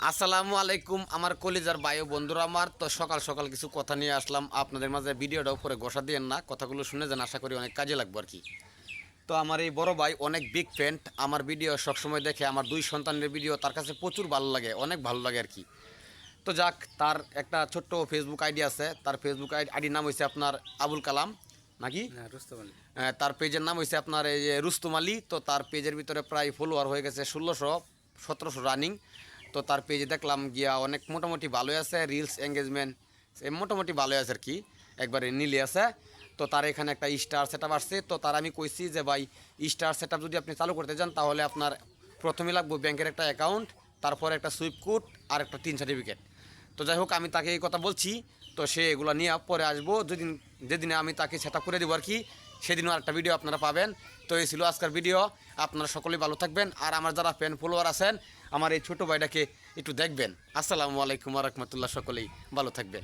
আসসালামু আলাইকুম আমার কলিজার ভাই ও বন্ধুরা আমার। তো সকাল সকাল কিছু কথা নিয়ে আসলাম আপনাদের মাঝে। ভিডিওটা উপরে ঘষা দিয়েন না, কথাগুলো শুনে যান, আশা করি অনেক কাজে লাগবে আর কি। তো আমার এই বড় ভাই অনেক বিগ ফ্যান, আমার ভিডিও সবসময় দেখে। আমার দুই সন্তানের ভিডিও তার কাছে প্রচুর ভালো লাগে, অনেক ভালো লাগে আর কি। তো যাক, তার একটা ছোট্ট ফেসবুক আইডি আছে। তার ফেসবুক আইডির নাম হয়েছে আপনার আবুল কালাম নাকি, রুস্তম আলী। তার পেজের নাম হয়েছে আপনার এই যে রুস্তম আলী। তো তার পেজের ভিতরে প্রায় ফলোয়ার হয়ে গেছে 1600-1700 রানিং। তো তার পেজে দেখলাম গিয়া অনেক মোটামুটি ভালোই আছে, রিলস এঙ্গেজমেন্ট মোটামুটি ভালোই আছে আর কি, একবারে নিলে আছে। তো তার এখানে একটা স্টার সেট আপ আসছে। তো তার আমি কইছি যে ভাই, স্টার সেট আপ যদি আপনি চালু করতে যান তাহলে আপনার প্রথমে লাগবে ব্যাংকের একটা অ্যাকাউন্ট, তারপর একটা সুইপ কোড আর একটা 3 সার্টিফিকেট। তো যাই হোক, আমি তাকে এই কথা বলছি। তো সে এগুলো নিয়ে পরে আসবো, যেদিনে আমি তাকে সেট আপ করে দেবো আর কি, সেদিনও একটা ভিডিও আপনারা পাবেন। তো এই ছিল আজকের ভিডিও। আপনারা সকলেই ভালো থাকবেন, আর আমার যারা ফ্যান ফলোয়ার আছেন আমার এই ছোটো ভাইটাকে একটু দেখবেন। আসসালামু আলাইকুম ওয়া রাহমাতুল্লাহ, সকলেই ভালো থাকবেন।